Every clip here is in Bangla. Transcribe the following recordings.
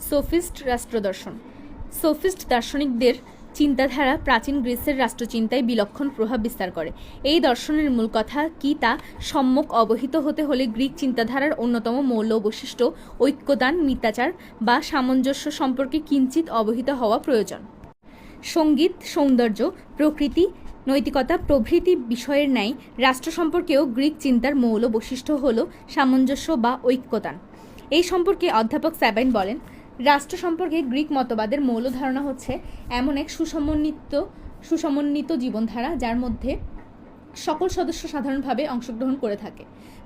সোফিস্ট রাষ্ট্রদর্শন। সোফিস্ট দার্শনিকদের চিন্তাধারা প্রাচীন গ্রিসের রাষ্ট্রচিন্তায় বিলক্ষণ প্রভাব বিস্তার করে। এই দর্শনের মূল কথা কি তা সম্যক অবহিত হতে হলে গ্রিক চিন্তাধারার অন্যতম মৌল বৈশিষ্ট্য ঐক্যদান, মিথ্যাচার বা সামঞ্জস্য সম্পর্কে কিঞ্চিত অবহিত হওয়া প্রয়োজন। সঙ্গীত, সৌন্দর্য, প্রকৃতি, নৈতিকতা প্রভৃতি বিষয়ের ন্যায় রাষ্ট্র সম্পর্কেও গ্রিক চিন্তার মৌল বৈশিষ্ট্য হল সামঞ্জস্য বা ঐক্যদান। এই সম্পর্কে অধ্যাপক স্যাবাইন বলেন, রাষ্ট্র সম্পর্কে গ্রিক মতবাদের মৌল ধারণা হচ্ছে এমন এক সুসমন্বিত জীবনধারা যার মধ্যে সকল সদস্য সাধারণভাবে অংশগ্রহণ করে থাকে।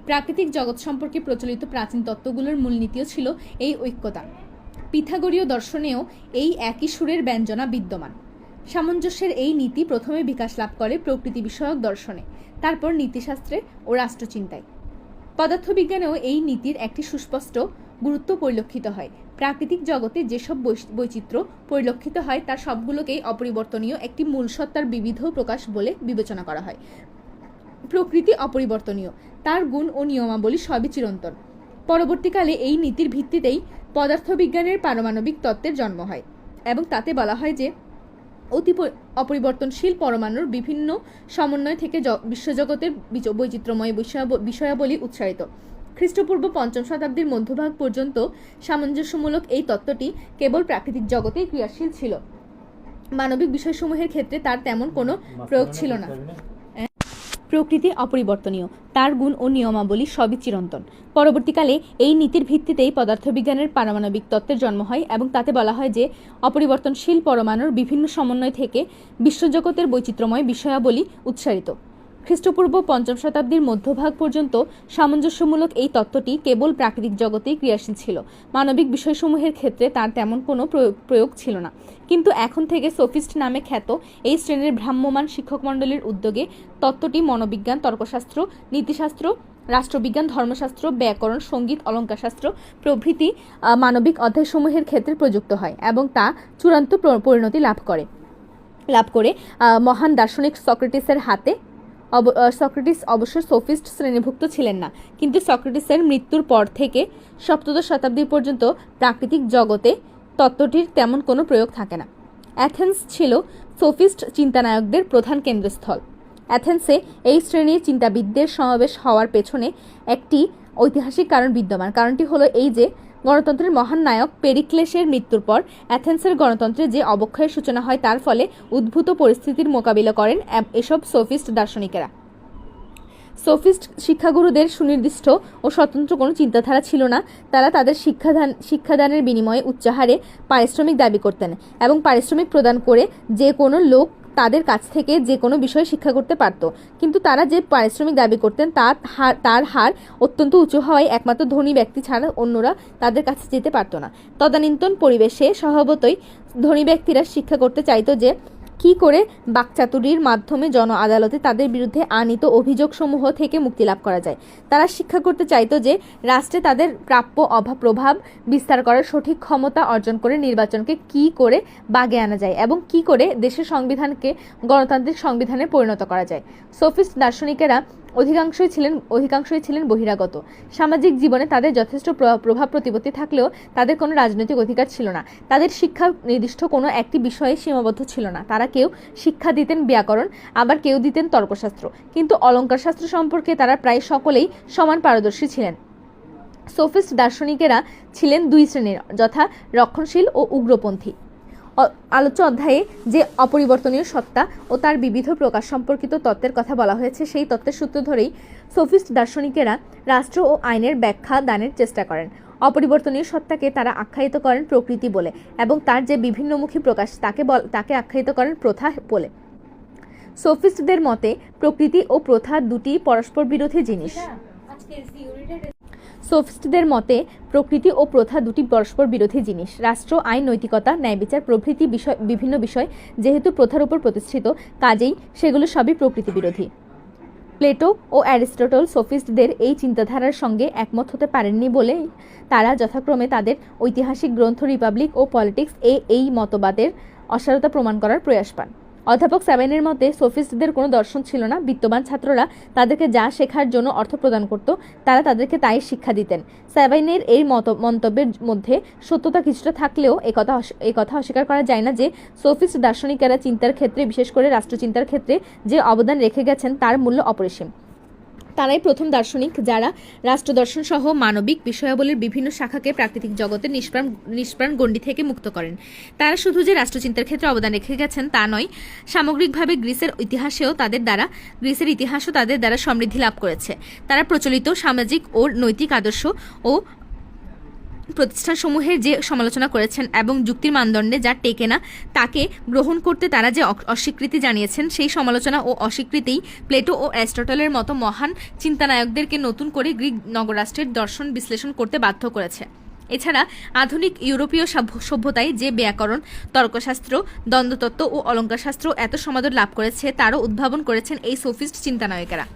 প্রাকৃতিক জগৎ সম্পর্কে প্রচলিত প্রাচীন তত্ত্বগুলোর মূলনীতিও ছিল এই ঐক্যতা। পিথাগোরীয় দর্শনেও এই একই সুরের ব্যঞ্জনা বিদ্যমান। সামঞ্জস্যের এই নীতি প্রথমে বিকাশ লাভ করে প্রকৃতি বিষয়ক দর্শনে, তারপর নীতিশাস্ত্রে ও রাষ্ট্রচিন্তায়। পদার্থবিজ্ঞানেও এই নীতির একটি সুস্পষ্ট গুরুত্ব পরিলক্ষিত হয়। প্রাকৃতিক জগতে যেসব বৈচিত্র্য পরিলক্ষিত হয় তার সবগুলোকেই অপরিবর্তনীয় একটি মূল সত্তার বিবিধ প্রকাশ বলে বিবেচনা করা হয়। প্রকৃতি অপরিবর্তনীয়, তার গুণ ও নিয়মাবলী সবই চিরন্তন। পরবর্তীকালে এই নীতির ভিত্তিতেই পদার্থবিজ্ঞানের পারমাণবিক তত্ত্বের জন্ম হয় এবং তাতে বলা হয় যে অতি অপরিবর্তনশীল পরমাণুর বিভিন্ন সমন্বয় থেকে বিশ্বজগতের বৈচিত্র্যময় বিষয়াবলী উৎসারিত। খ্রিস্টপূর্ব ৫ম শতাব্দীর মধ্যভাগ পর্যন্ত সামঞ্জস্যমূলক এই তত্ত্বটি কেবল প্রাকৃতিক জগতেই ক্রিয়াশীল ছিল। মানবিক বিষয়সমূহের ক্ষেত্রে তার তেমন কোনো প্রয়োগ ছিল না। প্রকৃতি অপরিবর্তনীয়, তার গুণ ও নিয়মাবলী সবই চিরন্তন। পরবর্তীকালে এই নীতির ভিত্তিতেই পদার্থবিজ্ঞানের পারমাণবিক তত্ত্বের জন্ম হয় এবং তাতে বলা হয় যে অপরিবর্তনশীল পরমাণুর বিভিন্ন সমন্বয় থেকে বিশ্বজগতের বৈচিত্র্যময় বিষয়াবলী উৎসারিত। খ্রিস্টপূর্ব ৫ম শতাব্দীর মধ্যভাগ পর্যন্ত সামঞ্জস্যমূলক এই তত্ত্বটি কেবল প্রাকৃতিক জগতেই ক্রিয়াশীল ছিল। মানবিক বিষয়সমূহের ক্ষেত্রে তার তেমন কোনো প্রয়োগ ছিল না। কিন্তু এখন থেকে সোফিস্ট নামে খ্যাত এই শ্রেণীর ভ্রাম্যমাণ শিক্ষকমণ্ডলীর উদ্যোগে তত্ত্বটি মনোবিজ্ঞান, তর্কশাস্ত্র, নীতিশাস্ত্র, রাষ্ট্রবিজ্ঞান, ধর্মশাস্ত্র, ব্যাকরণ, সঙ্গীত, অলঙ্কারশাস্ত্র প্রভৃতি মানবিক অধ্যায়সমূহের ক্ষেত্রে প্রযুক্ত হয় এবং তা চূড়ান্ত পরিণতি লাভ করে মহান দার্শনিক সক্রেটিসের হাতে। সক্রেটিস অবশ্য সোফিস্ট শ্রেণীভুক্ত ছিলেন না, কিন্তু সক্রেটিসের মৃত্যুর পর থেকে সপ্তদশ শতাব্দী পর্যন্ত প্রাকৃতিক জগতে তত্ত্বটির তেমন কোনো প্রয়োগ থাকে না। অ্যাথেন্স ছিল সোফিস্ট চিন্তানায়কদের প্রধান কেন্দ্রস্থল। অ্যাথেন্সে এই শ্রেণীর চিন্তাবিদদের সমাবেশ হওয়ার পেছনে একটি ঐতিহাসিক কারণ বিদ্যমান। কারণটি হলো এই যে গণতন্ত্রের মহান নায়ক পেরিক্লেসের মৃত্যুর পর অ্যাথেন্সের গণতন্ত্রে যে অবক্ষয়ের সূচনা হয় তার ফলে উদ্ভূত পরিস্থিতির মোকাবিলা করেন এসব সোফিস্ট দার্শনিকেরা। সোফিস্ট শিক্ষাগুরুদের সুনির্দিষ্ট ও স্বতন্ত্র কোনো চিন্তাধারা ছিল না। তারা তাদের শিক্ষাদানের বিনিময়ে উচ্চাহারে পারিশ্রমিক দাবি করতেন এবং পারিশ্রমিক প্রদান করে যে কোনো লোক তাদের কাছ থেকে যে কোনো বিষয়ে শিক্ষা করতে পারত। কিন্তু তারা যে পারিশ্রমিক দাবি করতেন তার হার অত্যন্ত উঁচু হওয়ায় একমাত্র ধনী ব্যক্তি ছাড়া অন্যরা তাদের কাছে যেতে পারত না। তদানীন্তন পরিবেশে স্বভাবতই ধনী ব্যক্তিরা শিক্ষা করতে চাইতো যে কি করে বাকচাতুরীর মাধ্যমে জন আদালতে তাদের বিরুদ্ধে আনীত অভিযোগসমূহ থেকে মুক্তি লাভ করা যায়। তারা শিক্ষা করতে চাইতো যে রাষ্ট্রে তাদের প্রাপ্য প্রভাব বিস্তার করার সঠিক ক্ষমতা অর্জন করে নির্বাচনকে কি করে বাগে আনা যায় এবং কি করে দেশের সংবিধানকে গণতান্ত্রিক সংবিধানে পরিণত করা যায়। সোফিস্ট দার্শনিকেরা অধিকাংশই ছিলেন বহিরাগত। সামাজিক জীবনে তাদের যথেষ্ট প্রভাব প্রতিপত্তি থাকলেও তাদের কোনো রাজনৈতিক অধিকার ছিল না। তাদের শিক্ষা নির্দিষ্ট কোনো একটি বিষয়ে সীমাবদ্ধ ছিল না। তারা কেউ শিক্ষা দিতেন ব্যাকরণ, আবার কেউ দিতেন তর্কশাস্ত্র, কিন্তু অলঙ্কারশাস্ত্র সম্পর্কে তারা প্রায় সকলেই সমান পারদর্শী ছিলেন। সোফিস্ট দার্শনিকেরা ছিলেন দুই শ্রেণীর, যথা রক্ষণশীল ও উগ্রপন্থী। আলোচ্য অধ্যায়ে যে অপরিবর্তনীয় সত্তা ও তার বিবিধ প্রকাশ সম্পর্কিত তত্ত্বের কথা বলা হয়েছে সেই তত্ত্বের সূত্র ধরেই সোফিস্ট দার্শনিকেরা রাষ্ট্র ও আইনের ব্যাখ্যা দানের চেষ্টা করেন। অপরিবর্তনীয় সত্তাকে তারা আখ্যায়িত করেন প্রকৃতি বলে এবং তার যে বিভিন্নমুখী প্রকাশ তাকে আখ্যায়িত করেন প্রথা বলে। সোফিস্টদের মতে প্রকৃতি ও প্রথা দুটি পরস্পর বিরোধী জিনিস। সোফিস্টদের মতে প্রকৃতি ও প্রথা দুটি পরস্পর বিরোধী জিনিস। রাষ্ট্র, আইন, নৈতিকতা, ন্যায়বিচার প্রভৃতি বিভিন্ন বিষয় যেহেতু প্রথার উপর প্রতিষ্ঠিত, কাজেই সেগুলো সবই প্রকৃতি বিরোধী। প্লেটো ও অ্যারিস্টটল সোফিস্টদের এই চিন্তাধারার সঙ্গে একমত হতে পারেননি বলে তারা যথাক্রমে তাদের ঐতিহাসিক গ্রন্থ রিপাবলিক ও পলিটিক্স এই মতবাদের অসারতা প্রমাণ করার প্রয়াস পান। অধ্যাপক স্যাবাইনের মতে সোফিস্টদের কোনো দর্শন ছিল না, বিত্তবান ছাত্ররা তাদেরকে যা শেখার জন্য অর্থ প্রদান করত তারা তাদেরকে তাই শিক্ষা দিতেন। স্যাবাইনের এই মন্তব্যের মধ্যে সত্যতা কিছুটা থাকলেও একথা অস্বীকার করা যায় না যে সোফিস্ট দার্শনিকেরা চিন্তার ক্ষেত্রে, বিশেষ করে রাষ্ট্রচিন্তার ক্ষেত্রে যে অবদান রেখে গেছেন তার মূল্য অপরিসীম। তারাই প্রথম দার্শনিক যারা রাষ্ট্রদর্শন সহ মানবিক বিষয়াবলীর বিভিন্ন শাখাকে প্রাকৃতিক জগতের নিষ্প্রাণ গণ্ডি থেকে মুক্ত করেন। তারা শুধু যে রাষ্ট্রচিন্তার ক্ষেত্রে অবদান রেখে গেছেন তা নয়, সামগ্রিকভাবে গ্রিসের ইতিহাসও তাদের দ্বারা সমৃদ্ধি লাভ করেছে। তারা প্রচলিত সামাজিক ও নৈতিক আদর্শ ও প্রতিষ্ঠানসমূহের যে সমালোচনা করেছেন এবং যুক্তির মানদণ্ডে যা টেকে না তাকে গ্রহণ করতে তারা যে অস্বীকৃতি জানিয়েছেন, সেই সমালোচনা ও অস্বীকৃতিই প্লেটো ও অ্যারিস্টটলের মতো মহান চিন্তানায়কদেরকে নতুন করে গ্রিক নগরাষ্ট্রের দর্শন বিশ্লেষণ করতে বাধ্য করেছে। এছাড়া আধুনিক ইউরোপীয় সভ্যতায় যে ব্যাকরণ, তর্কশাস্ত্র, দ্বন্দ্বতত্ত্ব ও অলঙ্কারশাস্ত্র এত সমাদর লাভ করেছে তারও উদ্ভাবন করেছেন এই সোফিস্ট চিন্তানায়কেরা।